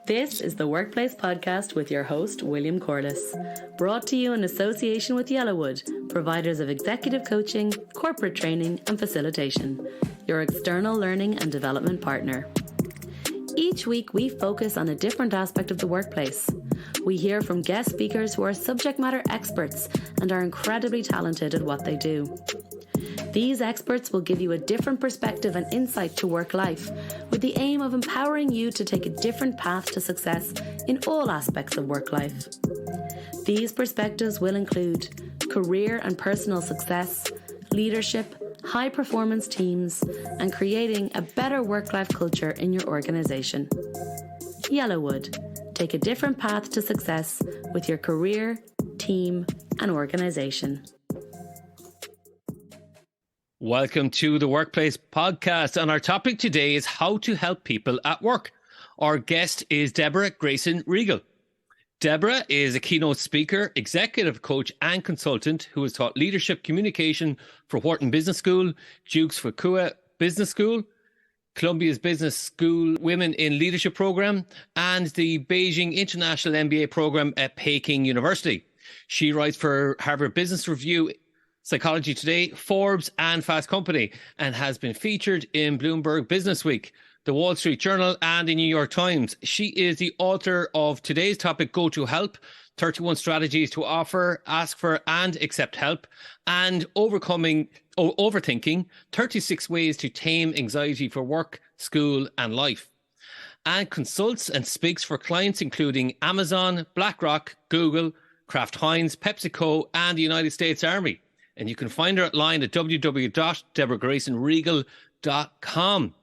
This is the Workplace Podcast with your host, William Corliss, brought to you in association with Yellowwood, providers of executive coaching, corporate training and facilitation, your external learning and development partner. Each week, we focus on a different aspect of the workplace. We hear from guest speakers who are subject matter experts and are incredibly talented at what they do. These experts will give you a different perspective and insight to work life, with the aim of empowering you to take a different path to success in all aspects of work life. These perspectives will include career and personal success, leadership, high-performance teams, and creating a better work-life culture in your organisation. Yellowwood. Take a different path to success with your career, team, and organisation. Welcome to the Workplace Podcast, and our topic today is how to help people at work. Our guest is Deborah Grayson Riegel. Deborah is a keynote speaker, executive coach and consultant who has taught leadership communication for Wharton Business School, Duke's Fuqua Business School, Columbia's Business School Women in Leadership Program, and the Beijing International MBA Program at Peking University. She writes for Harvard Business Review, Psychology Today, Forbes and Fast Company, and has been featured in Bloomberg Business Week, the Wall Street Journal and the New York Times. She is the author of today's topic, Go to Help, 31 Strategies to Offer, Ask for and Accept Help, and Overthinking, 36 Ways to Tame Anxiety for Work, School and Life. And consults and speaks for clients including Amazon, BlackRock, Google, Kraft Heinz, PepsiCo and the United States Army. And you can find her online at www.deborahgraysonriegel.com.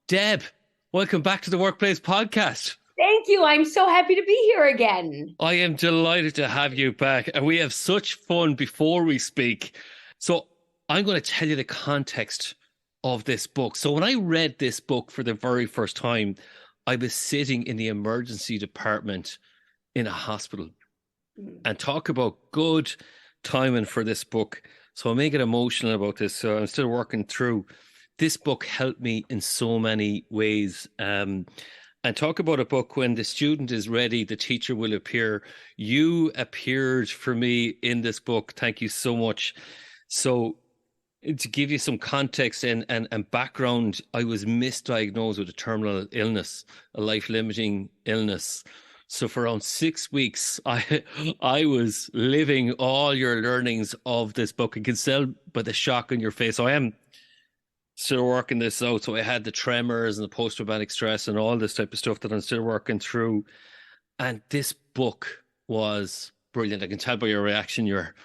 Deb, welcome back to the Workplace Podcast. Thank you. I'm so happy to be here again. I am delighted to have you back. And we have such fun before we speak. So I'm going to tell you the context of this book. So when I read this book for the very first time, I was sitting in the emergency department in a hospital. And talk about good timing for this book. So I may get emotional about this. So I'm still working through. This book helped me in so many ways. And talk about a book, when the student is ready, the teacher will appear. You appeared for me in this book. Thank you so much. So to give you some context and background, I was misdiagnosed with a terminal illness, a life-limiting illness. So for around 6 weeks, I was living all your learnings of this book. You can tell by the shock on your face. So I am still working this out. So I had the tremors and the post-traumatic stress and all this type of stuff that I'm still working through. And this book was brilliant. I can tell by your reaction, you're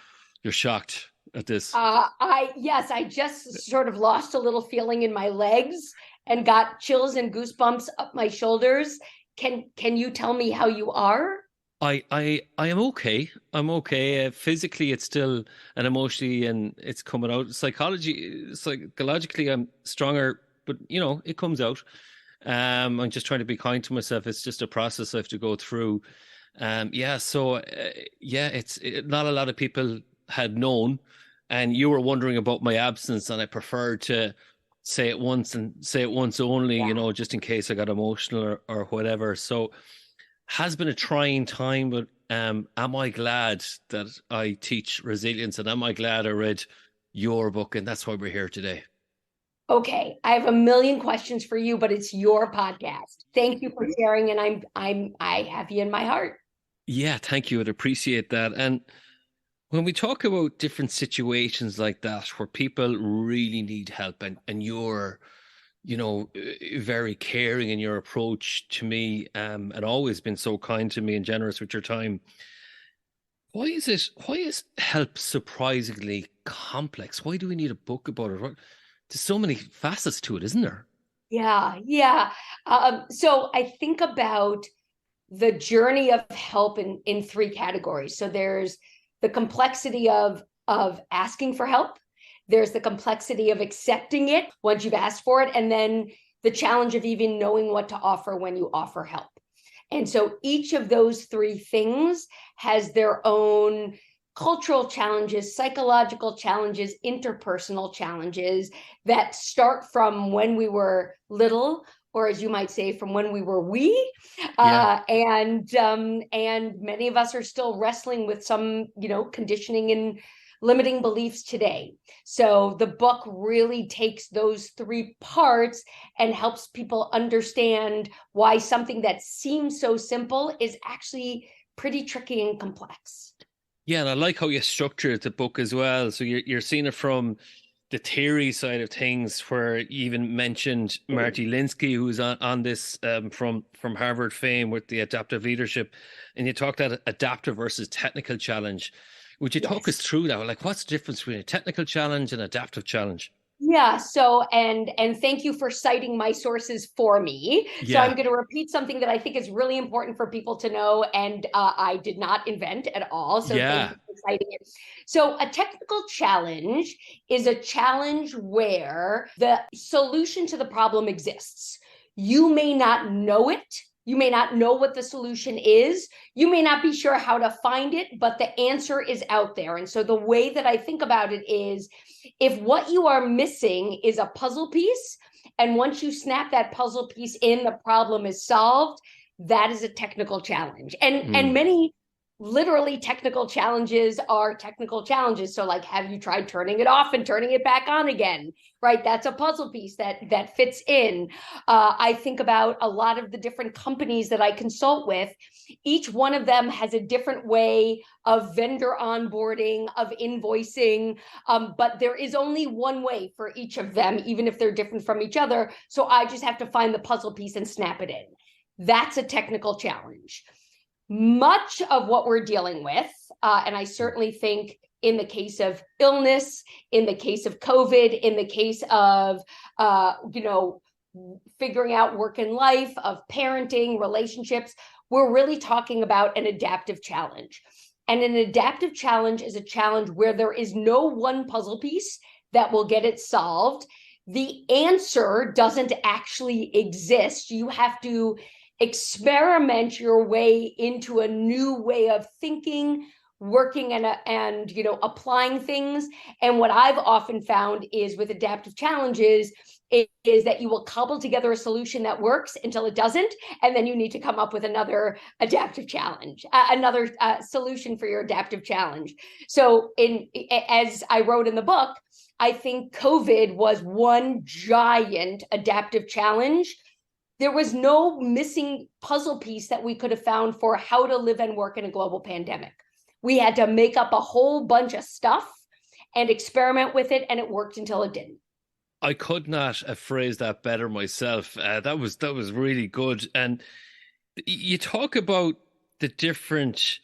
shocked at this. I just sort of lost a little feeling in my legs and got chills and goosebumps up my shoulders. Can you tell me how you are? I am okay. I'm okay. Physically, it's still, and emotionally, and it's coming out. Psychologically, I'm stronger, but it comes out. I'm just trying to be kind to myself. It's just a process I have to go through. It's not a lot of people had known, and you were wondering about my absence, and I preferred to say it once and say it once only, just in case I got emotional or whatever. So has been a trying time, but am I glad that I teach resilience, and am I glad I read your book? And that's why we're here today. Okay, I have a million questions for you, but it's your podcast. Thank you for sharing, and I have you in my heart. Yeah, thank you. I'd appreciate that. And when we talk about different situations like that, where people really need help, and you're, very caring in your approach to me, and always been so kind to me and generous with your time. Why is help surprisingly complex? Why do we need a book about it? There's so many facets to it, isn't there? Yeah. So I think about the journey of help in three categories. So there's the complexity of asking for help. There's the complexity of accepting it once you've asked for it. And then the challenge of even knowing what to offer when you offer help. And so each of those three things has their own cultural challenges, psychological challenges, interpersonal challenges that start from when we were little or as you might say, from when we were and many of us are still wrestling with some, conditioning and limiting beliefs today. So the book really takes those three parts and helps people understand why something that seems so simple is actually pretty tricky and complex. Yeah, and I like how you structured the book as well. So you're seeing it from the theory side of things, where you even mentioned Marty Linsky, who's on this from Harvard fame with the adaptive leadership, and you talked about adaptive versus technical challenge. Would you talk us through that? Like, what's the difference between a technical challenge and adaptive challenge? Yeah. So, and thank you for citing my sources for me. Yeah. So I'm going to repeat something that I think is really important for people to know, and I did not invent at all. So thank you for citing it. So a technical challenge is a challenge where the solution to the problem exists. You may not know it. You may not know what the solution is. You may not be sure how to find it, but the answer is out there. And so the way that I think about it is, if what you are missing is a puzzle piece, and once you snap that puzzle piece in, the problem is solved, that is a technical challenge. And many literally technical challenges are technical challenges. So like, have you tried turning it off and turning it back on again? Right? That's a puzzle piece that fits in. I think about a lot of the different companies that I consult with. Each one of them has a different way of vendor onboarding, of invoicing, but there is only one way for each of them, even if they're different from each other. So I just have to find the puzzle piece and snap it in. That's a technical challenge. Much of what we're dealing with, and I certainly think in the case of illness, in the case of COVID, in the case of, figuring out work and life, of parenting, relationships, we're really talking about an adaptive challenge. And an adaptive challenge is a challenge where there is no one puzzle piece that will get it solved. The answer doesn't actually exist. You have to experiment your way into a new way of thinking, working, and applying things. And what I've often found is with adaptive challenges is that you will cobble together a solution that works until it doesn't, and then you need to come up with another adaptive challenge, another solution for your adaptive challenge. So as I wrote in the book, I think COVID was one giant adaptive challenge. There was no missing puzzle piece that we could have found for how to live and work in a global pandemic. We had to make up a whole bunch of stuff and experiment with it, and it worked until it didn't. I could not have phrased that better myself. That was really good. And you talk about the different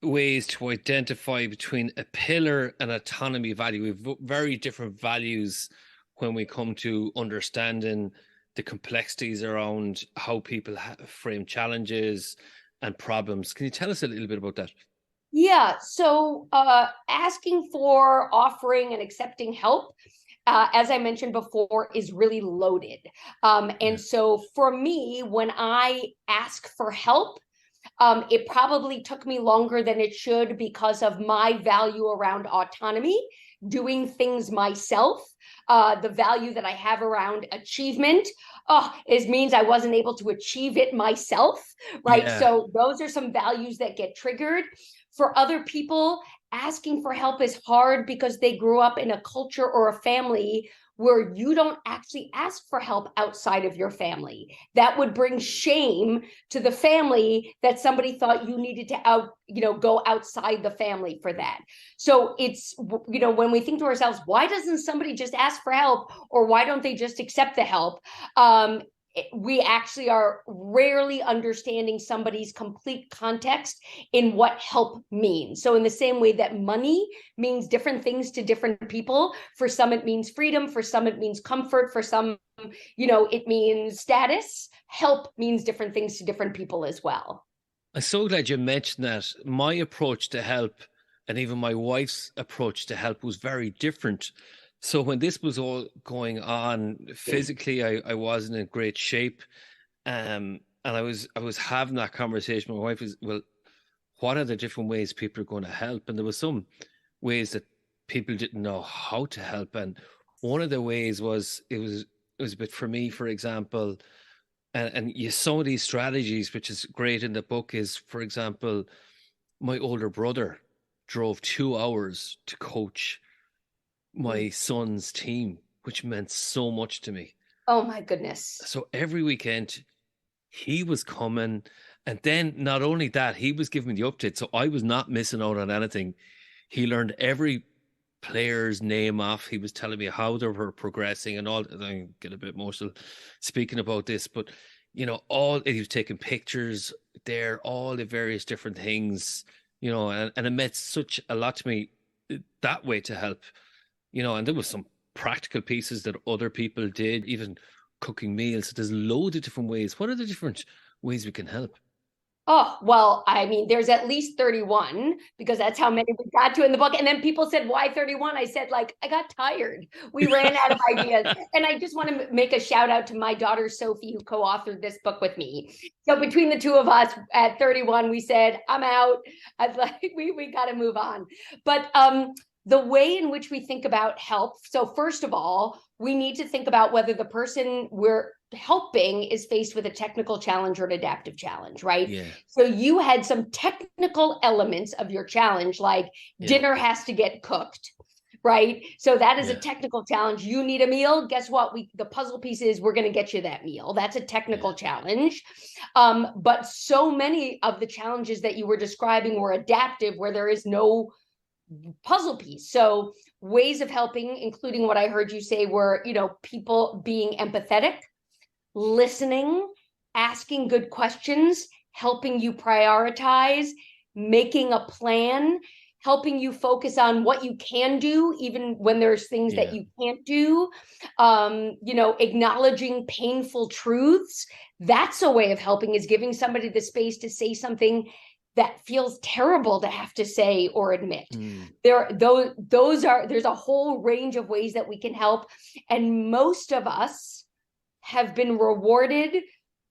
ways to identify between a pillar and autonomy value. We have very different values when we come to understanding the complexities around how people frame challenges and problems. Can you tell us a little bit about that? Yeah. So asking for, offering, and accepting help, as I mentioned before, is really loaded. And so for me, when I ask for help, it probably took me longer than it should because of my value around autonomy, doing things myself. The value that I have around achievement means I wasn't able to achieve it myself, right? Yeah. So those are some values that get triggered. For other people, asking for help is hard because they grew up in a culture or a family where you don't actually ask for help outside of your family. That would bring shame to the family that somebody thought you needed to go outside the family for that. So it's, when we think to ourselves, why doesn't somebody just ask for help, or why don't they just accept the help? We actually are rarely understanding somebody's complete context in what help means. So in the same way that money means different things to different people, for some it means freedom, for some it means comfort, for some, it means status. Help means different things to different people as well. I'm so glad you mentioned that. My approach to help, and even my wife's approach to help, was very different. So when this was all going on, physically, I wasn't in great shape. And I was having that conversation with my wife, well, what are the different ways people are going to help? And there were some ways that people didn't know how to help. And one of the ways was, it was a bit, for me, for example, And you some of these strategies, which is great in the book, is, for example, my older brother drove 2 hours to coach my son's team, which meant so much to me. Oh my goodness. So every weekend he was coming, and then not only that, he was giving me the update, so I was not missing out on anything. He learned every player's name off. He was telling me how they were progressing and all. I get a bit emotional speaking about this, but all he was taking pictures there, all the various different things, and it meant such a lot to me that way to help, and there was some practical pieces that other people did, even cooking meals. There's loads of different ways. What are the different ways we can help? Oh, well, I mean, there's at least 31 because that's how many we got to in the book. And then people said, why 31? I said, I got tired. We ran out of ideas. And I just want to make a shout out to my daughter, Sophie, who co-authored this book with me. So between the two of us at 31, we said, I'm out. I was like, we got to move on. But the way in which we think about help. So first of all, we need to think about whether the person we're helping is faced with a technical challenge or an adaptive challenge, right? Yeah. So you had some technical elements of your challenge, like dinner has to get cooked, right? So that is a technical challenge. You need a meal. Guess what? The puzzle piece is we're going to get you that meal. That's a technical challenge. But so many of the challenges that you were describing were adaptive, where there is no puzzle piece. So ways of helping, including what I heard you say, were, people being empathetic, listening, asking good questions, helping you prioritize, making a plan, helping you focus on what you can do, even when there's things that you can't do, acknowledging painful truths. That's a way of helping, is giving somebody the space to say something that feels terrible to have to say or admit. There's a whole range of ways that we can help. And most of us have been rewarded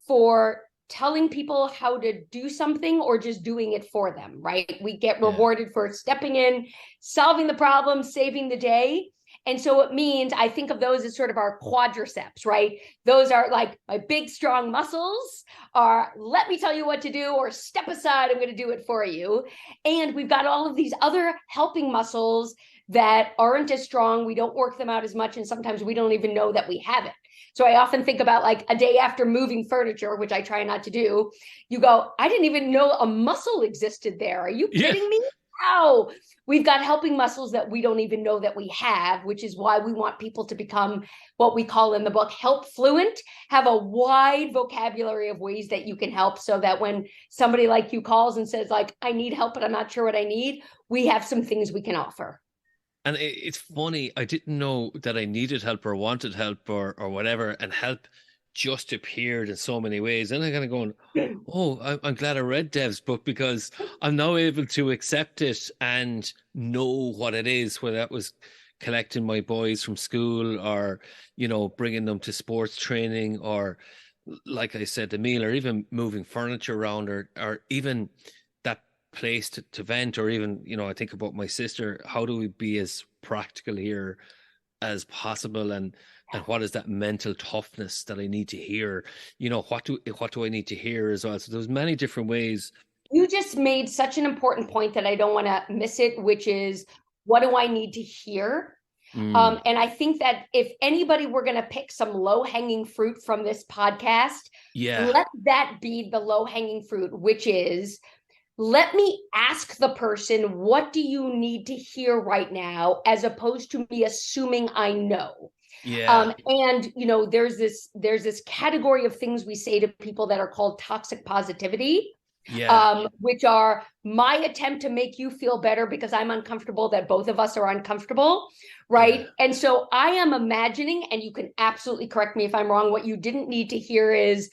for telling people how to do something or just doing it for them, right? We get rewarded for stepping in, solving the problem, saving the day. And so it means, I think of those as sort of our quadriceps, right? Those are like my big, strong muscles are, let me tell you what to do, or step aside, I'm going to do it for you. And we've got all of these other helping muscles that aren't as strong. We don't work them out as much. And sometimes we don't even know that we have it. So I often think about a day after moving furniture, which I try not to do, you go, I didn't even know a muscle existed there. Are you kidding me? How? We've got helping muscles that we don't even know that we have, which is why we want people to become what we call in the book help fluent, have a wide vocabulary of ways that you can help, so that when somebody like you calls and says I need help, but I'm not sure what I need, we have some things we can offer. And it's funny, I didn't know that I needed help or wanted help or whatever, and help just appeared in so many ways. And I'm kind of going, oh, I'm glad I read Dev's book, because I'm now able to accept it and know what it is, whether that was collecting my boys from school, or, bringing them to sports training, or, like I said, the meal, or even moving furniture around, or even that place to vent, or even, I think about my sister, how do we be as practical here as possible, and what is that mental toughness that I need to hear? What do I need to hear as well? So there's many different ways. You just made such an important point that I don't want to miss it, which is, what do I need to hear? And I think that if anybody were going to pick some low-hanging fruit from this podcast, let that be the low-hanging fruit, which is, let me ask the person, what do you need to hear right now, as opposed to me assuming I know. And there's this category of things we say to people that are called toxic positivity, which are my attempt to make you feel better because I'm uncomfortable that both of us are uncomfortable, right? And so I am imagining, and you can absolutely correct me if I'm wrong, what you didn't need to hear is,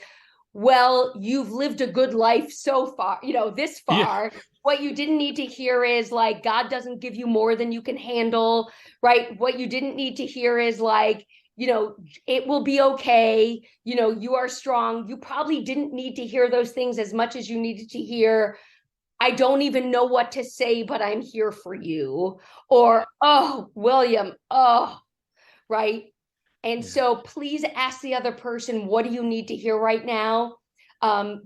well, you've lived a good life so far, this far. What you didn't need to hear is God doesn't give you more than you can handle, right? What you didn't need to hear is it will be okay. You are strong. You probably didn't need to hear those things as much as you needed to hear, I don't even know what to say, but I'm here for you. Or, oh, William, oh, right? And so please ask the other person, what do you need to hear right now?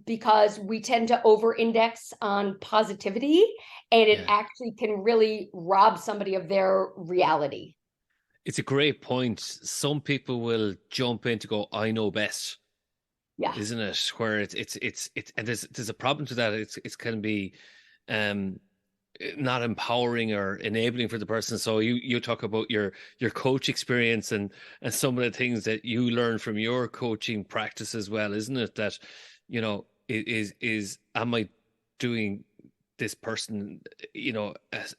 Because we tend to over-index on positivity, and it actually can really rob somebody of their reality. It's a great point. Some people will jump in to go, I know best. Yeah. Isn't it? Where it's and there's a problem to that. It can be not empowering or enabling for the person. So you talk about your coach experience and some of the things that you learn from your coaching practice as well, isn't it? That, you know, is am I doing this person, you know,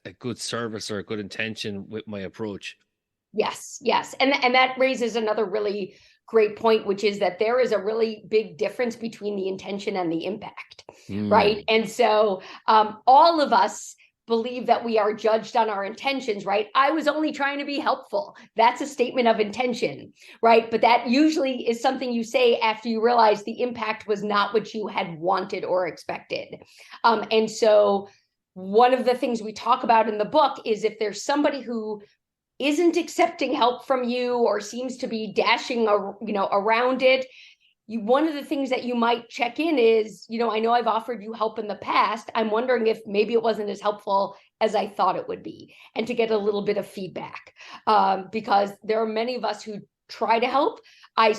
a good service or a good intention with my approach? Yes. And that raises another really great point, which is that there is a really big difference between the intention and the impact, right? And so all of us believe that we are judged on our intentions, right? I was only trying to be helpful. That's a statement of intention, right? But that usually is something you say after you realize the impact was not what you had wanted or expected. And so one of the things we talk about in the book is if there's somebody who isn't accepting help from you or seems to be dashing, around it, one of the things that you might check in is, I know I've offered you help in the past. I'm wondering if maybe it wasn't as helpful as I thought it would be, and to get a little bit of feedback, because there are many of us who try to help. I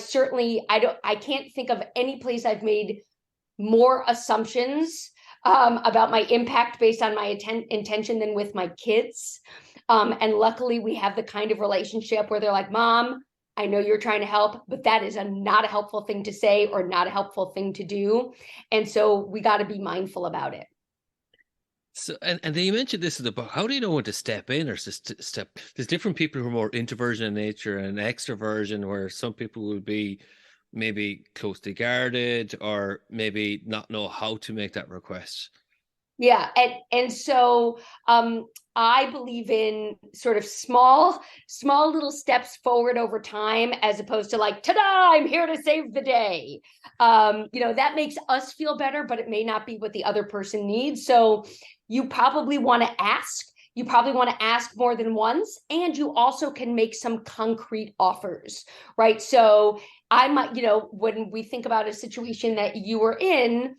can't think of any place I've made more assumptions about my impact based on my intention than with my kids. And luckily we have the kind of relationship where they're like, Mom, I know you're trying to help, but that is not a helpful thing to say or not a helpful thing to do. And so we got to be mindful about it. So, and then you mentioned this in the book. How do you know when to step in or to step? There's different people who are more introversion in nature and extroversion, where some people will be maybe closely guarded or maybe not know how to make that request. Yeah. And so I believe in sort of small little steps forward over time, as opposed to like, ta-da, I'm here to save the day. That makes us feel better, but it may not be what the other person needs. So you probably want to ask. You probably want to ask more than once, and you also can make some concrete offers, right? So I might, when we think about a situation that you were in,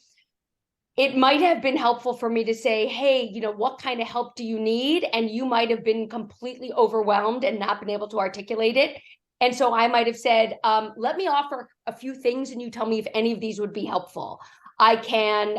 it might have been helpful for me to say, hey, what kind of help do you need? And you might have been completely overwhelmed and not been able to articulate it. And so I might have said, let me offer a few things and you tell me if any of these would be helpful. I can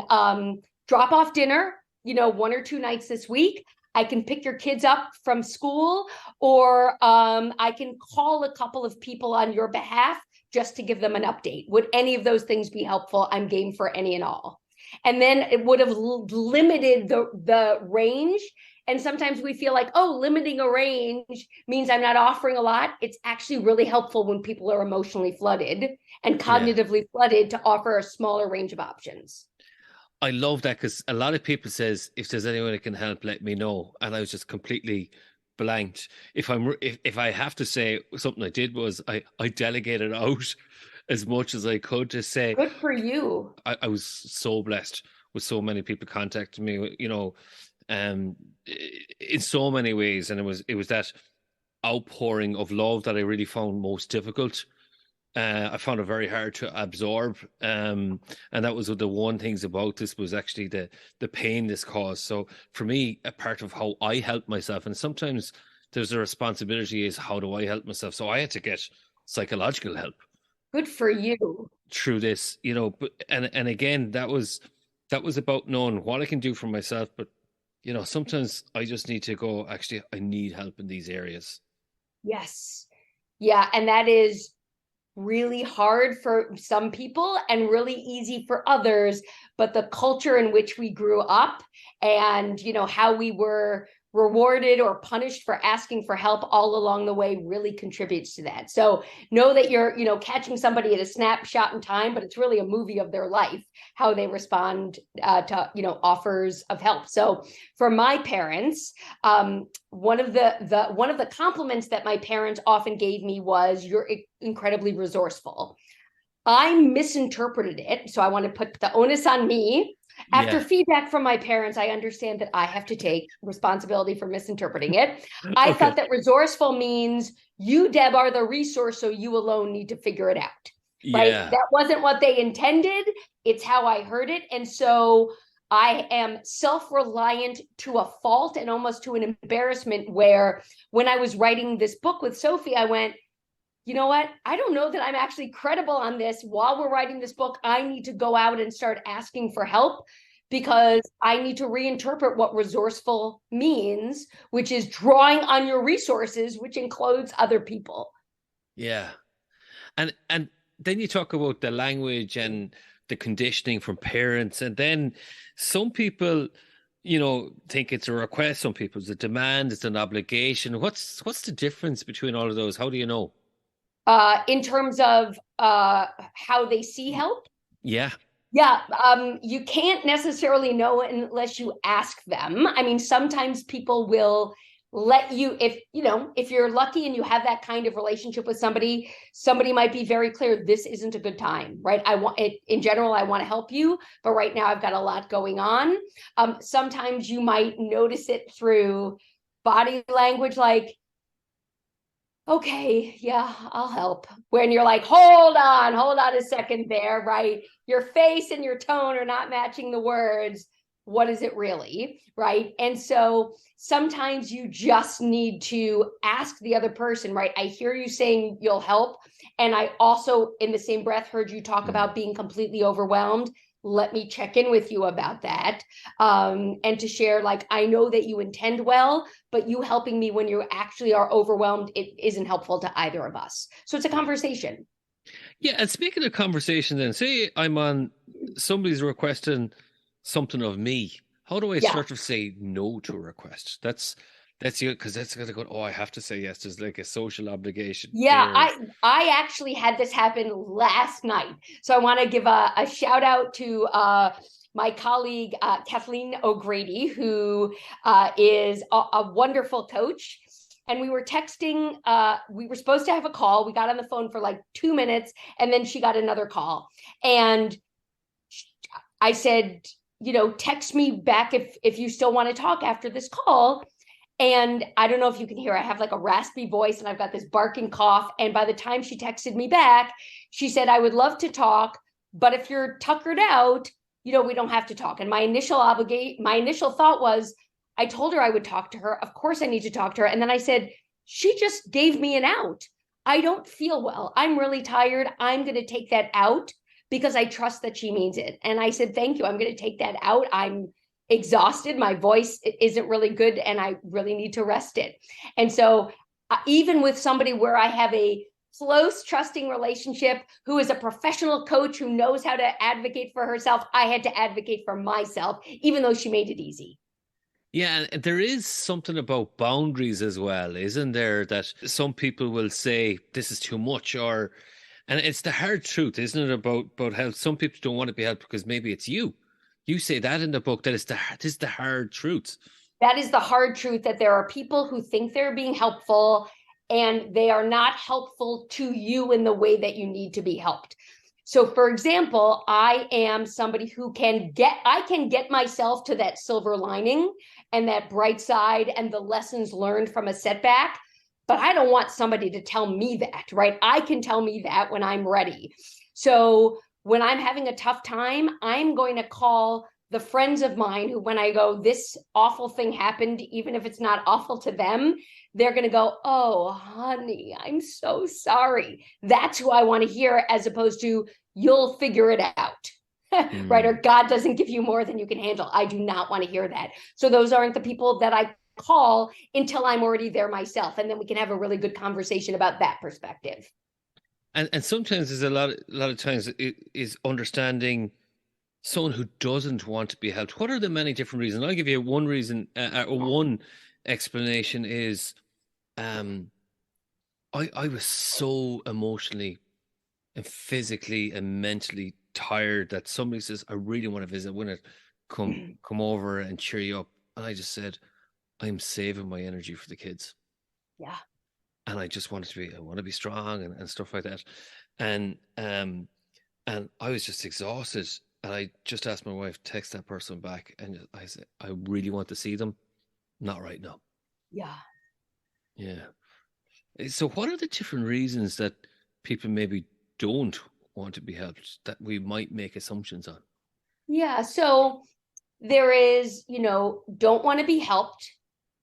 drop off dinner, 1 or 2 nights this week. I can pick your kids up from school, or I can call a couple of people on your behalf just to give them an update. Would any of those things be helpful? I'm game for any and all. And then it would have limited the range. And sometimes we feel like, limiting a range means I'm not offering a lot. It's actually really helpful when people are emotionally flooded and cognitively flooded to offer a smaller range of options. I love that, because a lot of people says, if there's anyone that can help, let me know. And I was just completely blanked. If I have to say, something I did was I delegated out as much as I could to say. Good for you. I was so blessed with so many people contacting me, in so many ways. And it was that outpouring of love that I really found most difficult. I found it very hard to absorb. And that was the one things about this was actually the pain this caused. So for me, a part of how I help myself, and sometimes there's a responsibility, is how do I help myself? So I had to get psychological help. Good for you. Through this, but and again, that was about knowing what I can do for myself. But sometimes I just need to go, actually, I need help in these areas. Yes. Yeah. And that is really hard for some people and really easy for others. But the culture in which we grew up and, how we were rewarded or punished for asking for help all along the way really contributes to that. So know that you're, catching somebody at a snapshot in time, but it's really a movie of their life, how they respond to, offers of help. So for my parents, one of the compliments that my parents often gave me was, you're incredibly resourceful. I misinterpreted it. So I want to put the onus on me. After feedback from my parents, I understand that I have to take responsibility for misinterpreting it. I thought that resourceful means you, Deb, are the resource, so you alone need to figure it out. Right? Yeah. That wasn't what they intended. It's how I heard it. And so I am self-reliant to a fault and almost to an embarrassment, where when I was writing this book with Sophie, I went, you know what? I don't know that I'm actually credible on this. While we're writing this book, I need to go out and start asking for help, because I need to reinterpret what resourceful means, which is drawing on your resources, which includes other people. Yeah. And then you talk about the language and the conditioning from parents, and then some people, think it's a request. Some people it's a demand, it's an obligation. What's the difference between all of those? How do you know? In terms of how they see help? Yeah. Yeah, you can't necessarily know unless you ask them. I mean, sometimes people will let you, if you're lucky and you have that kind of relationship with somebody might be very clear, this isn't a good time, right? I want it in general, I want to help you, but right now I've got a lot going on. Sometimes you might notice it through body language, like, okay, yeah, I'll help. When you're like, hold on a second there, right? Your face and your tone are not matching the words. What is it really, right? And so sometimes you just need to ask the other person, right? I hear you saying you'll help. And I also, in the same breath, heard you talk about being completely overwhelmed. Let me check in with you about that. And to share, like, I know that you intend well, but you helping me when you actually are overwhelmed, it isn't helpful to either of us. So it's a conversation. Yeah. And speaking of conversation, then say somebody's requesting something of me. How do I sort of say no to a request? That's you, because that's gonna go, oh, I have to say yes. There's like a social obligation. Yeah, there. I actually had this happen last night. So I want to give a shout out to my colleague, Kathleen O'Grady, who is a wonderful coach. And we were texting, we were supposed to have a call. We got on the phone for like 2 minutes, and then she got another call. And I said, text me back if you still want to talk after this call. And I don't know if you can hear, I have like a raspy voice and I've got this barking cough. And by the time she texted me back, she said, I would love to talk, but if you're tuckered out, we don't have to talk. And my initial thought was, I told her I would talk to her. Of course I need to talk to her. And then I said, she just gave me an out. I don't feel well. I'm really tired. I'm going to take that out because I trust that she means it. And I said, thank you. I'm going to take that out. I'm exhausted. My voice isn't really good and I really need to rest it. And so even with somebody where I have a close, trusting relationship, who is a professional coach who knows how to advocate for herself, I had to advocate for myself, even though she made it easy. Yeah, and there is something about boundaries as well, isn't there? That some people will say this is too much, and it's the hard truth, isn't it? About how some people don't want to be helped because maybe it's you. You say that in the book, that this is the hard truth. That is the hard truth, that there are people who think they're being helpful and they are not helpful to you in the way that you need to be helped. So for example, I am somebody who I can get myself to that silver lining and that bright side and the lessons learned from a setback, but I don't want somebody to tell me that, right? I can tell me that when I'm ready. So when I'm having a tough time, I'm going to call the friends of mine who, when I go, this awful thing happened, even if it's not awful to them, they're going to go, oh, honey, I'm so sorry. That's who I want to hear, as opposed to, you'll figure it out. Right? Or God doesn't give you more than you can handle. I do not want to hear that. So those aren't the people that I call until I'm already there myself. And then we can have a really good conversation about that perspective. And sometimes there's a lot of times it is understanding someone who doesn't want to be helped. What are the many different reasons? I'll give you one reason, or one explanation is, I was so emotionally and physically and mentally tired that somebody says, I really want to visit. I want to come over and cheer you up. And I just said, I'm saving my energy for the kids. Yeah. And I just wanted I want to be strong and stuff like that. And I was just exhausted. And I just asked my wife, text that person back. And I said, I really want to see them. Not right now. Yeah. Yeah. So what are the different reasons that people maybe don't want to be helped that we might make assumptions on? Yeah. So there is, don't want to be helped,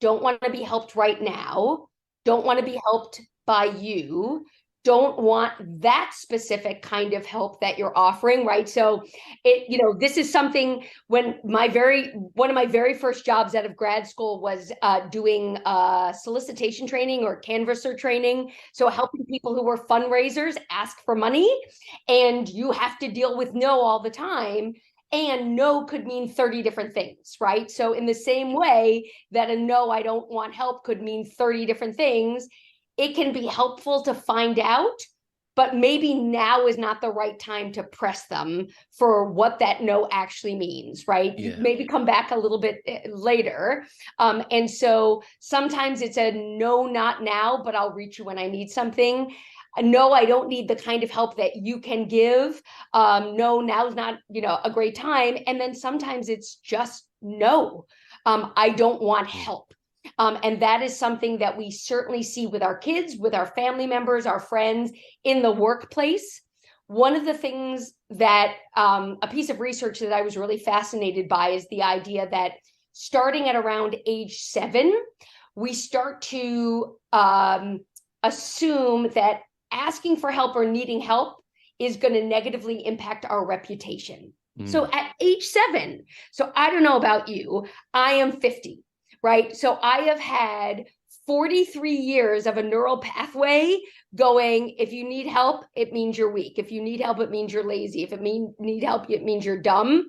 don't want to be helped right now, don't want to be helped by you, don't want that specific kind of help that you're offering, right? So this is something when one of my very first jobs out of grad school was doing solicitation training or canvasser training. So helping people who were fundraisers ask for money, and you have to deal with no all the time. And no could mean 30 different things, right? So in the same way that a no, I don't want help could mean 30 different things, it can be helpful to find out, but maybe now is not the right time to press them for what that no actually means, right? Yeah. Maybe come back a little bit later. And so sometimes it's a no, not now, but I'll reach you when I need something. No, I don't need the kind of help that you can give. No, now's not, a great time. And then sometimes it's just no, I don't want help. And that is something that we certainly see with our kids, with our family members, our friends in the workplace. One of the things that a piece of research that I was really fascinated by is the idea that starting at around age 7, we start to assume that asking for help or needing help is going to negatively impact our reputation. So at age 7, so I don't know about you, I am 50, right? So I have had 43 years of a neural pathway going, if you need help, it means you're weak. If you need help, it means you're lazy. If it need help, it means you're dumb.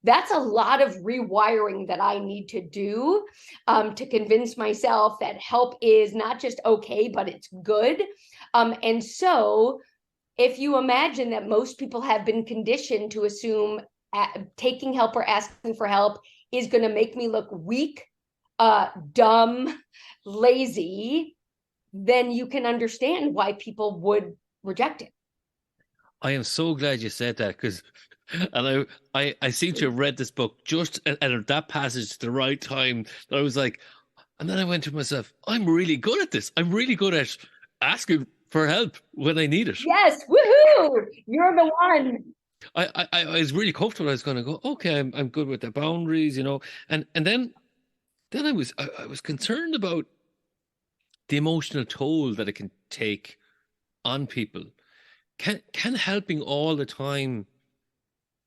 That's a lot of rewiring that I need to do to convince myself that help is not just okay, but it's good. And so if you imagine that most people have been conditioned to assume taking help or asking for help is going to make me look weak, dumb, lazy, then you can understand why people would reject it. I am so glad you said that, because I seem to have read this book just at that passage at the right time. That I was like, and then I went to myself, I'm really good at this. I'm really good at asking for help when I need it. Yes, woohoo! You're the one. I was really comfortable. I was going to go, okay, I'm good with the boundaries, and then I was concerned about the emotional toll that it can take on people. Can helping all the time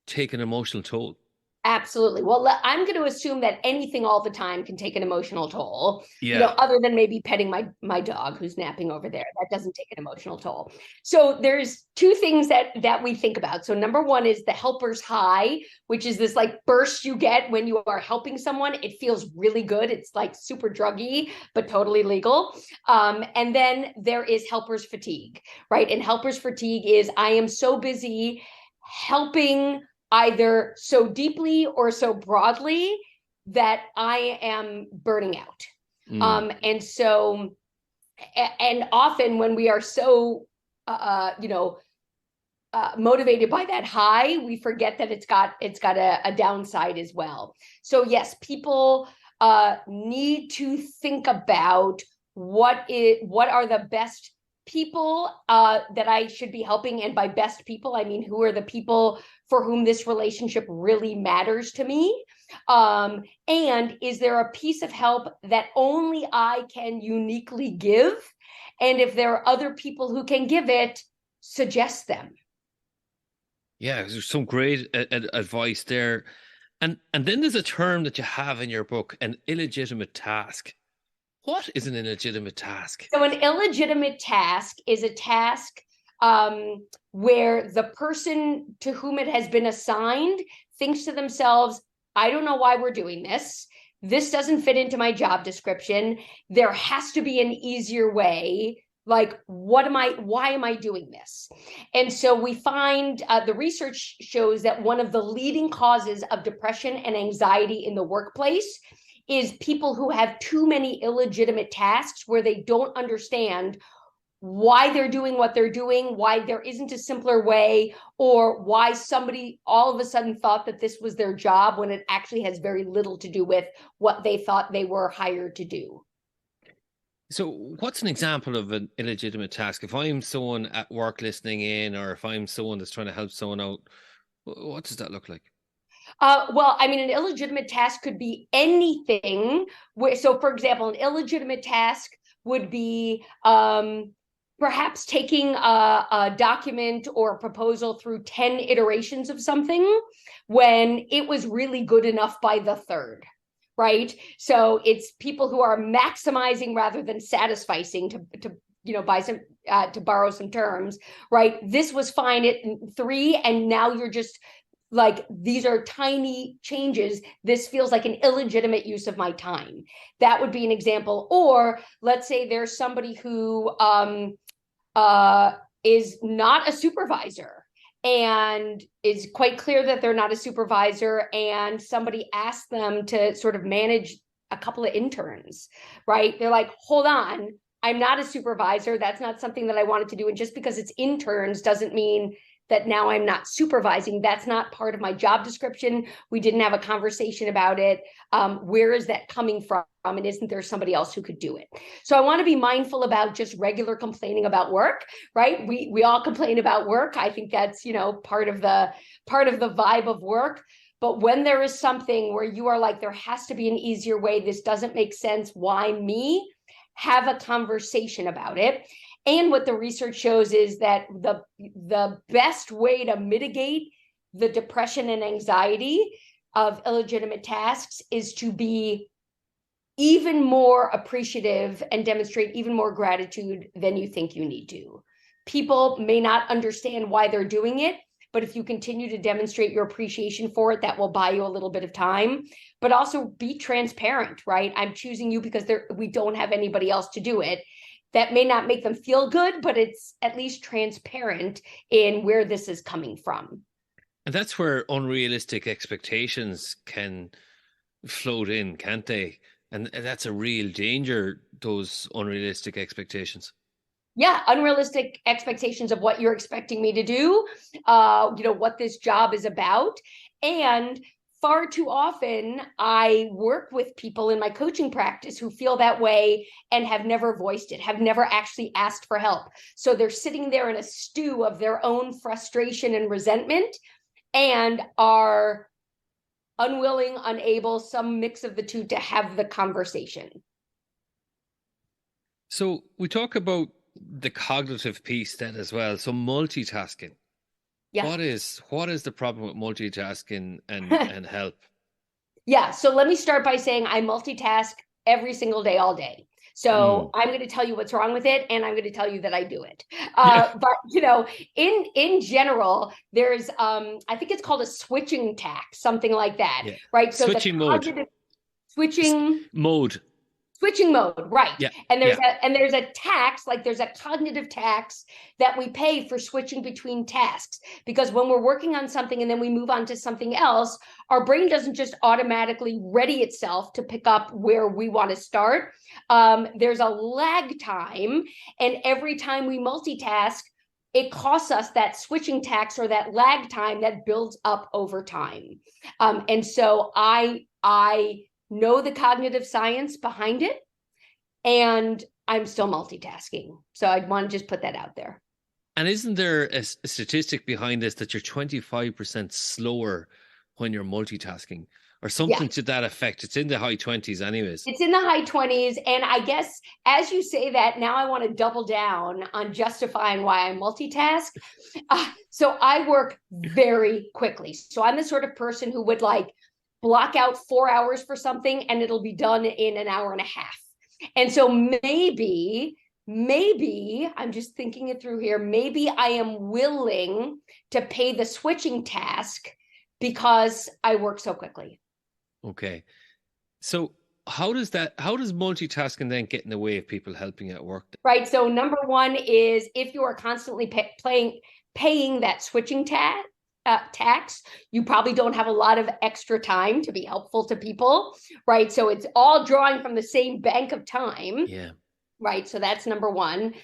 take an emotional toll? Absolutely. Well, I'm going to assume that anything all the time can take an emotional toll, Yeah. other than maybe petting my dog who's napping over there. That doesn't take an emotional toll. So there's two things that we think about. So number one is the helper's high, which is this like burst you get when you are helping someone. It feels really good. It's like super druggy, but totally legal. And then there is helper's fatigue, right? And helper's fatigue is I am so busy helping either so deeply or so broadly that I am burning out. And so, and often when we are so, motivated by that high, we forget that it's got a downside as well. So yes, people need to think about what are the best people that I should be helping. And by best people, I mean, who are the people for whom this relationship really matters to me? And is there a piece of help that only I can uniquely give? And if there are other people who can give it, suggest them. Yeah, there's some great advice there. And then there's a term that you have in your book, an illegitimate task. What is an illegitimate task? So an illegitimate task is a task where the person to whom it has been assigned thinks to themselves, I don't know why we're doing this. This doesn't fit into my job description. There has to be an easier way. Like, why am I doing this? And so we find the research shows that one of the leading causes of depression and anxiety in the workplace is people who have too many illegitimate tasks where they don't understand why they're doing what they're doing, why there isn't a simpler way, or why somebody all of a sudden thought that this was their job when it actually has very little to do with what they thought they were hired to do. So what's an example of an illegitimate task? If I'm someone at work listening in, or if I'm someone that's trying to help someone out, what does that look like? Well, I mean, an illegitimate task could be anything. So, for example, an illegitimate task would be perhaps taking a document or a proposal through 10 iterations of something when it was really good enough by the third. Right. So it's people who are maximizing rather than satisficing, to buy some to borrow some terms. Right. This was fine at 3, and now you're just like, these are tiny changes. This feels like an illegitimate use of my time. That would be an example. Or let's say there's somebody who is not a supervisor, and it's quite clear that they're not a supervisor, and somebody asked them to sort of manage a couple of interns, right? They're like, hold on, I'm not a supervisor. That's not something that I wanted to do. And just because it's interns doesn't mean that now I'm not supervising. That's not part of my job description. We didn't have a conversation about it. Where is that coming from? And isn't there somebody else who could do it? So I want to be mindful about just regular complaining about work, right? We all complain about work. I think that's, part of the vibe of work. But when there is something where you are like, there has to be an easier way, this doesn't make sense, why me? Have a conversation about it. And what the research shows is that the best way to mitigate the depression and anxiety of illegitimate tasks is to be even more appreciative and demonstrate even more gratitude than you think you need to. People may not understand why they're doing it, but if you continue to demonstrate your appreciation for it, that will buy you a little bit of time. But also be transparent, right? I'm choosing you because we don't have anybody else to do it. That may not make them feel good, but it's at least transparent in where this is coming from. And that's where unrealistic expectations can float in, can't they? And that's a real danger, those unrealistic expectations. Yeah, unrealistic expectations of what you're expecting me to do, what this job is about. And far too often, I work with people in my coaching practice who feel that way and have never voiced it, have never actually asked for help. So they're sitting there in a stew of their own frustration and resentment, and are unwilling, unable, some mix of the two, to have the conversation. So we talk about the cognitive piece then as well. So multitasking. Yeah. What is the problem with multitasking and help? Yeah. So let me start by saying I multitask every single day, all day. So I'm going to tell you what's wrong with it, and I'm going to tell you that I do it. But in general, there's I think it's called a switching task, something like that, yeah. right? So switching mode. Switching mode, right? Yeah. And there's a tax, like there's a cognitive tax that we pay for switching between tasks, because when we're working on something and then we move on to something else, our brain doesn't just automatically ready itself to pick up where we want to start. There's a lag time, and every time we multitask, it costs us that switching tax or that lag time that builds up over time. And so I know the cognitive science behind it, and I'm still multitasking. So I want to just put that out there. And isn't there a statistic behind this that you're 25% slower when you're multitasking, or something to that effect? It's in the high 20s anyways. It's in the high 20s. And I guess as you say that, now I want to double down on justifying why I multitask. So I work very quickly. So I'm the sort of person who would block out 4 hours for something and it'll be done in an hour and a half. And so maybe I'm just thinking it through here. Maybe I am willing to pay the switching task because I work so quickly. Okay. So how does multitasking then get in the way of people helping at work? Right. So number one is, if you are constantly paying that switching tax, you probably don't have a lot of extra time to be helpful to people, right? So it's all drawing from the same bank of time. Yeah. Right. So that's number one.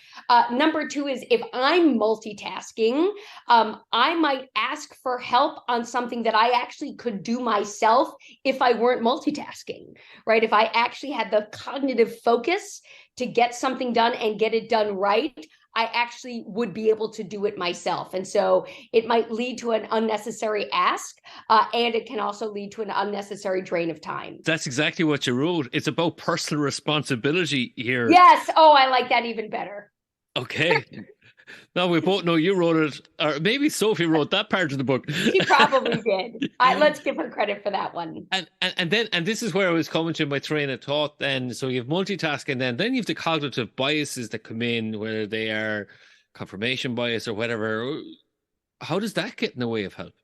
Number two is, if I'm multitasking, I might ask for help on something that I actually could do myself if I weren't multitasking, right? If I actually had the cognitive focus to get something done and get it done right, I actually would be able to do it myself. And so it might lead to an unnecessary ask, and it can also lead to an unnecessary drain of time. That's exactly what you wrote. It's about personal responsibility here. Yes. Oh, I like that even better. Okay. Now we both know you wrote it, or maybe Sophie wrote that part of the book. She probably did. Let's give her credit for that one. And this is where I was coming to my train of thought then. So you have multitasking, then you have the cognitive biases that come in, whether they are confirmation bias or whatever. How does that get in the way of help?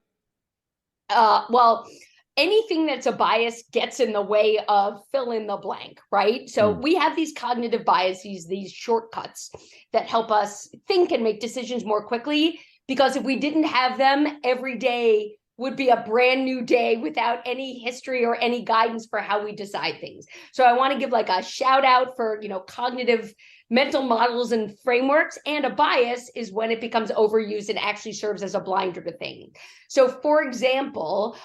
Well, anything that's a bias gets in the way of fill in the blank, right? So we have these cognitive biases, these shortcuts that help us think and make decisions more quickly, because if we didn't have them, every day would be a brand new day without any history or any guidance for how we decide things. So I want to give like a shout out for, cognitive mental models and frameworks. And a bias is when it becomes overused and actually serves as a blinder to things. So for example,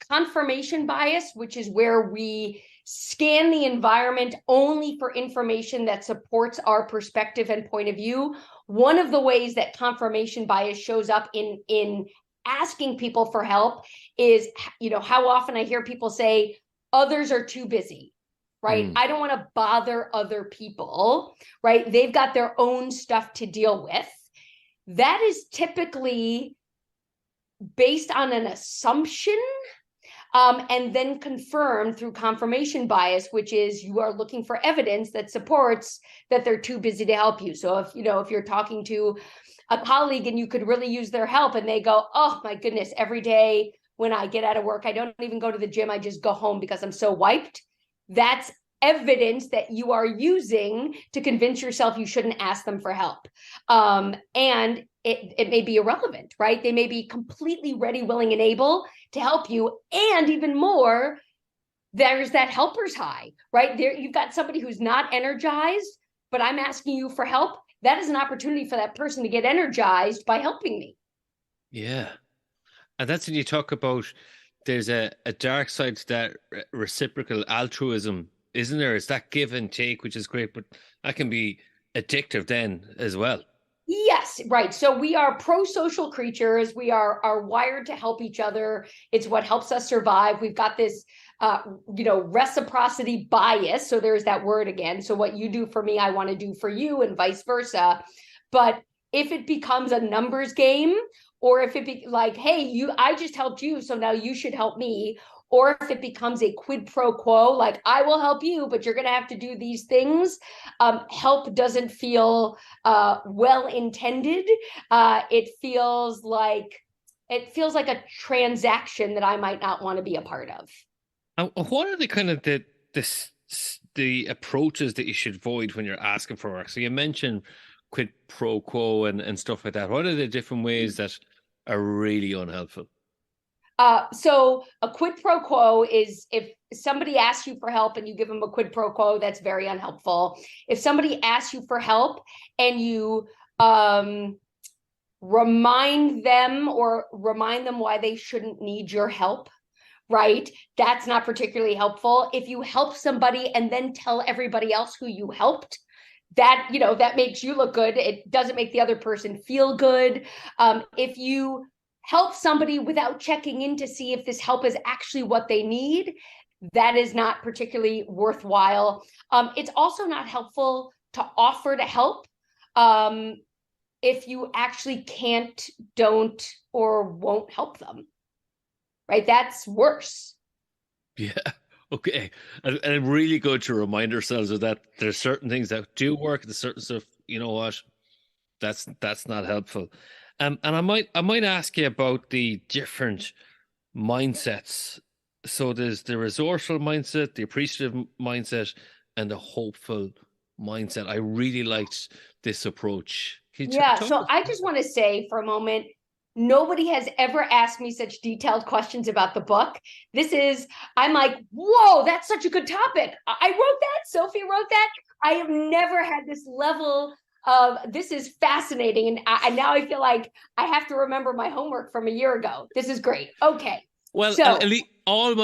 confirmation bias, which is where we scan the environment only for information that supports our perspective and point of view. One of the ways that confirmation bias shows up in asking people for help is, how often I hear people say, others are too busy. Right? I don't want to bother other people, right? They've got their own stuff to deal with. That is typically based on an assumption, and then confirmed through confirmation bias, which is you are looking for evidence that supports that they're too busy to help you. So if you're talking to a colleague and you could really use their help and they go, oh my goodness, every day when I get out of work, I don't even go to the gym. I just go home because I'm so wiped. That's evidence that you are using to convince yourself you shouldn't ask them for help. And it may be irrelevant, right? They may be completely ready, willing, and able to help you. And even more, there's that helper's high, right? There, you've got somebody who's not energized, but I'm asking you for help. That is an opportunity for that person to get energized by helping me. Yeah. And that's when you talk about there's a dark side to that reciprocal altruism, isn't there? It's that give and take, which is great, but that can be addictive then as well. Yes, right. So we are pro-social creatures. We are wired to help each other. It's what helps us survive. We've got this, reciprocity bias. So there's that word again. So what you do for me, I want to do for you, and vice versa. But if it becomes a numbers game, or if it be like, hey, I just helped you, so now you should help me. Or if it becomes a quid pro quo, like I will help you, but you're going to have to do these things. Help doesn't feel well-intended. It feels like a transaction that I might not want to be a part of. What are the kind of the approaches that you should avoid when you're asking for work? So you mentioned quid pro quo and stuff like that. What are the different ways that are really unhelpful? So a quid pro quo is if somebody asks you for help and you give them a quid pro quo, that's very unhelpful. If somebody asks you for help and you remind them why they shouldn't need your help, right? That's not particularly helpful. If you help somebody and then tell everybody else who you helped, that makes you look good. It doesn't make the other person feel good. If you help somebody without checking in to see if this help is actually what they need, that is not particularly worthwhile. It's also not helpful to offer to help if you actually can't, don't, or won't help them, right? That's worse. Yeah. Okay. And really good to remind ourselves of that. There's certain things that do work. There's certain stuff, you know what, that's not helpful. And I might ask you about the different mindsets. So there's the resourceful mindset, the appreciative mindset, and the hopeful mindset. I really liked this approach. Yeah. So I just want to say for a moment, nobody has ever asked me such detailed questions about the book. I'm like, whoa, that's such a good topic. I wrote that. Sophie wrote that. I have never had this level of, this is fascinating. And now I feel like I have to remember my homework from a year ago. This is great. Okay. Well, so, all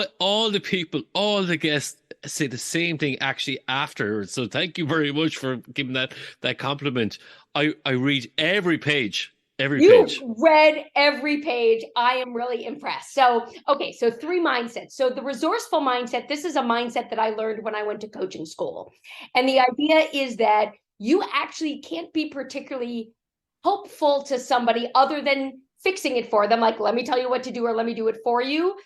the people, all the guests say the same thing actually afterwards. So thank you very much for giving that compliment. I read every page. Every You've page. read every page. I am really impressed. So, okay, so 3 mindsets. So the resourceful mindset, this is a mindset that I learned when I went to coaching school. And the idea is that you actually can't be particularly helpful to somebody other than fixing it for them. Like, let me tell you what to do, or let me do it for you.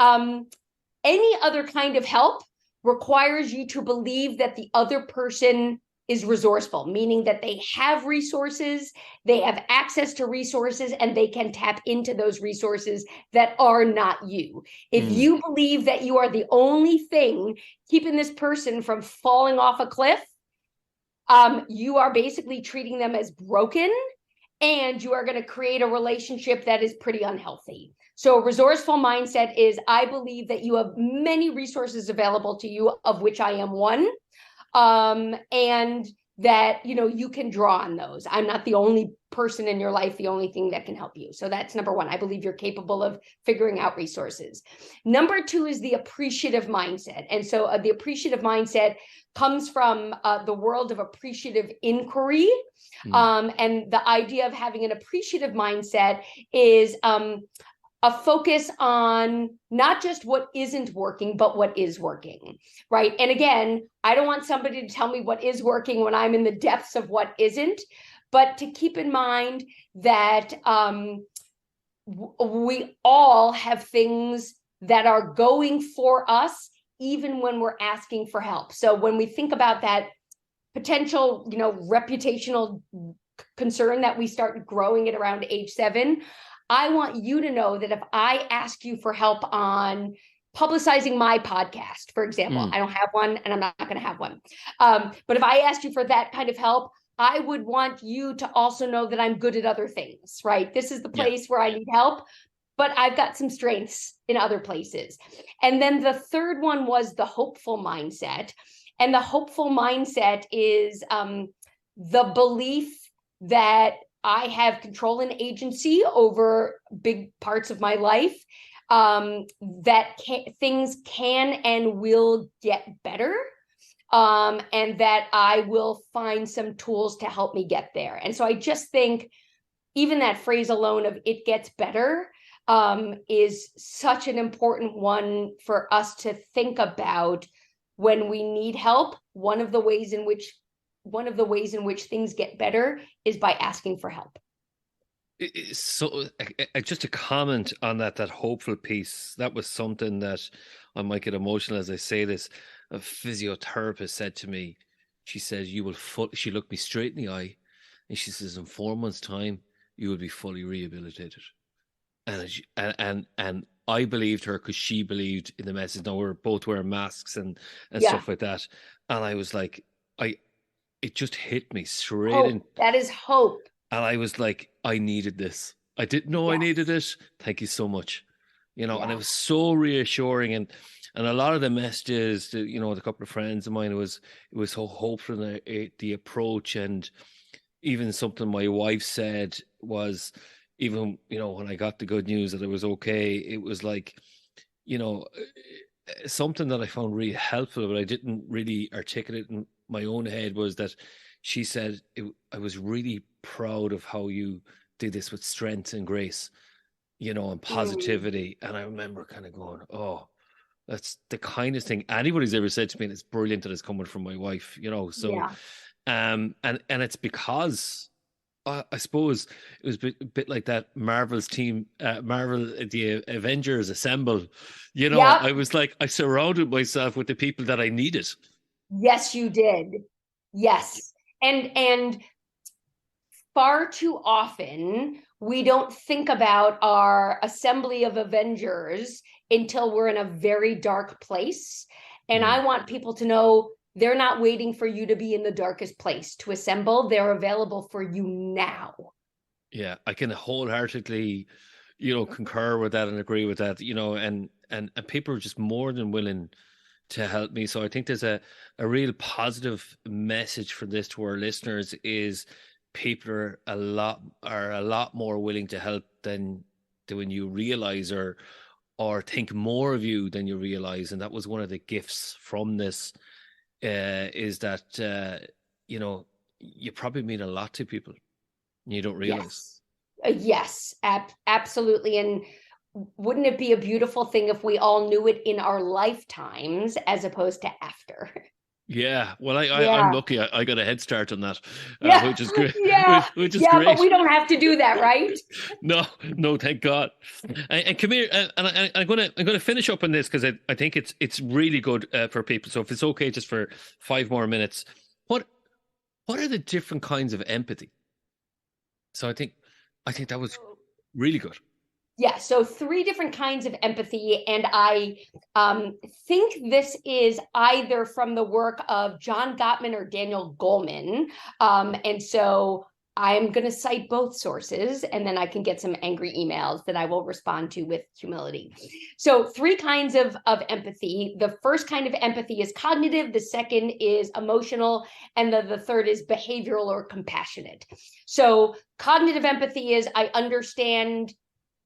Any other kind of help requires you to believe that the other person is resourceful, meaning that they have resources, they have access to resources, and they can tap into those resources that are not you. If you believe that you are the only thing keeping this person from falling off a cliff, you are basically treating them as broken, and you are going to create a relationship that is pretty unhealthy. So a resourceful mindset is, I believe that you have many resources available to you, of which I am one. And that, you can draw on those. I'm not the only person in your life, the only thing that can help you. So that's number 1. I believe you're capable of figuring out resources. Number 2 is the appreciative mindset. And so the appreciative mindset comes from the world of appreciative inquiry. And the idea of having an appreciative mindset is a focus on not just what isn't working, but what is working, right? And again, I don't want somebody to tell me what is working when I'm in the depths of what isn't, but to keep in mind that we all have things that are going for us, even when we're asking for help. So when we think about that potential, reputational concern that we start growing at around age 7, I want you to know that if I ask you for help on publicizing my podcast, for example, I don't have one and I'm not going to have one. But if I asked you for that kind of help, I would want you to also know that I'm good at other things, right? This is the place where I need help, but I've got some strengths in other places. And then the third one was the hopeful mindset. And the hopeful mindset is the belief that I have control and agency over big parts of my life, that things can and will get better, and that I will find some tools to help me get there. And so I just think even that phrase alone of "it gets better" is such an important one for us to think about when we need help. One of the ways in which things get better is by asking for help. So just a comment on that hopeful piece. That was something that I might get emotional as I say this. A physiotherapist said to me, she says, she looked me straight in the eye and she says, in 4 months' time, you will be fully rehabilitated. And I believed her because she believed in the message. Now we're both wearing masks and stuff like that. And I was like, it just hit me straight in. That is hope. And I was like, I needed this. I didn't know I needed it. Thank you so much. And it was so reassuring. And a lot of the messages, with a couple of friends of mine, it was so hopeful, the approach. And even something my wife said was, even, when I got the good news that it was okay, it was like, something that I found really helpful, but I didn't really articulate in my own head, was that she said, I was really proud of how you did this with strength and grace, and positivity. And I remember kind of going, oh, that's the kindest thing anybody's ever said to me. And it's brilliant that it's coming from my wife, so, and it's because I suppose it was a bit like that Marvel's team, the Avengers Assemble. I was like, I surrounded myself with the people that I needed. Yes, you did. Yes. And far too often, we don't think about our assembly of Avengers until we're in a very dark place. And I want people to know they're not waiting for you to be in the darkest place to assemble. They're available for you now. Yeah, I can wholeheartedly, concur with that and agree with that, and people are just more than willing to help me. So I think there's a real positive message for this to our listeners, is people are a lot more willing to help than when you realize, or or think more of you than you realize. And that was one of the gifts from this, is that, you probably mean a lot to people and you don't realize. Yes, absolutely. And wouldn't it be a beautiful thing if we all knew it in our lifetimes as opposed to after? Yeah, well, I'm lucky. I got a head start on that, which is great. Yeah, which is great. But we don't have to do that, right? No, thank God. And come here, and I'm gonna finish up on this because I think it's really good for people. So if it's okay, just for 5 more minutes, what are the different kinds of empathy? So I think that was really good. Yeah, so 3 different kinds of empathy. And I think this is either from the work of John Gottman or Daniel Goleman. And so I'm going to cite both sources, and then I can get some angry emails that I will respond to with humility. So 3 kinds of empathy. The first kind of empathy is cognitive. The second is emotional. And the third is behavioral or compassionate. So cognitive empathy is I understand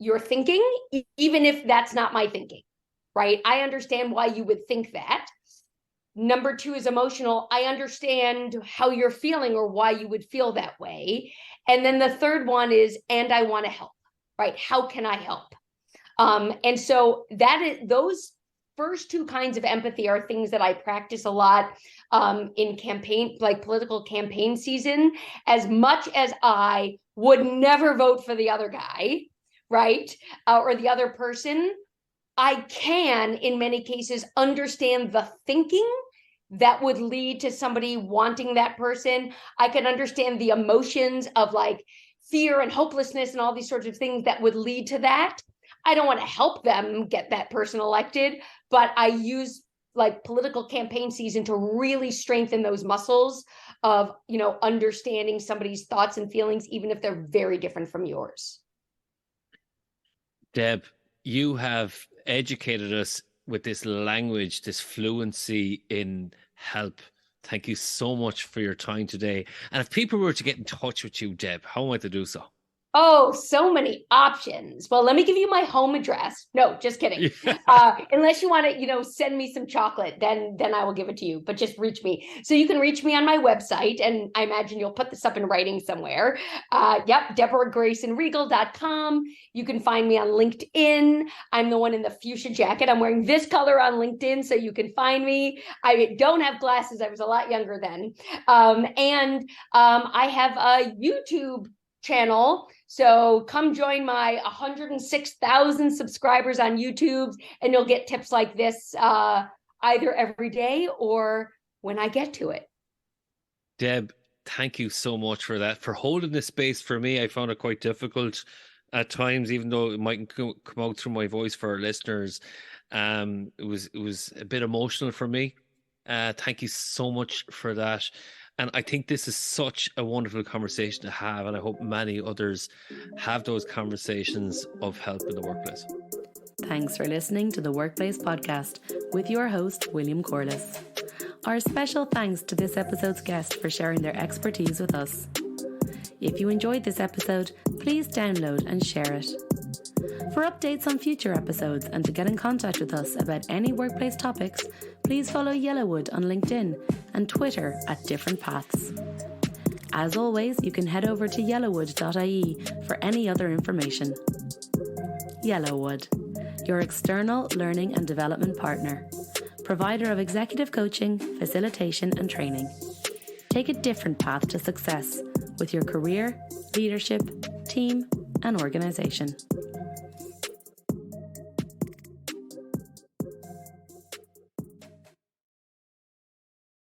your thinking, even if that's not my thinking, right? I understand why you would think that. Number 2 is emotional. I understand how you're feeling or why you would feel that way. And then the third one is, and I want to help, right? How can I help? And so those first 2 kinds of empathy are things that I practice a lot in campaign, like political campaign season, as much as I would never vote for the other guy, right? Or the other person, I can, in many cases, understand the thinking that would lead to somebody wanting that person. I can understand the emotions of like fear and hopelessness and all these sorts of things that would lead to that. I don't want to help them get that person elected, but I use like political campaign season to really strengthen those muscles of, understanding somebody's thoughts and feelings, even if they're very different from yours. Deb, you have educated us with this language, this fluency in help. Thank you so much for your time today. And if people were to get in touch with you, Deb, how might they do so? Oh, so many options. Well, let me give you my home address. No, just kidding. Unless you want to, send me some chocolate, then I will give it to you. But just reach me. So you can reach me on my website, and I imagine you'll put this up in writing somewhere. DeborahGraysonRiegel.com. You can find me on LinkedIn. I'm the one in the fuchsia jacket. I'm wearing this color on LinkedIn, so you can find me. I don't have glasses. I was a lot younger then. And I have a YouTube channel. So come join my 106,000 subscribers on YouTube, and you'll get tips like this either every day or when I get to it. Deb, thank you so much for that, for holding this space for me. I found it quite difficult at times, even though it mightn't come out through my voice for our listeners. It was a bit emotional for me. Thank you so much for that. And I think this is such a wonderful conversation to have. And I hope many others have those conversations of help in the workplace. Thanks for listening to the Workplace Podcast with your host, William Corliss. Our special thanks to this episode's guest for sharing their expertise with us. If you enjoyed this episode, please download and share it. For updates on future episodes and to get in contact with us about any workplace topics, please follow Yellowwood on LinkedIn and Twitter at Different Paths. As always, you can head over to yellowwood.ie for any other information. Yellowwood, your external learning and development partner, provider of executive coaching, facilitation and training. Take a different path to success with your career, leadership, team and organisation.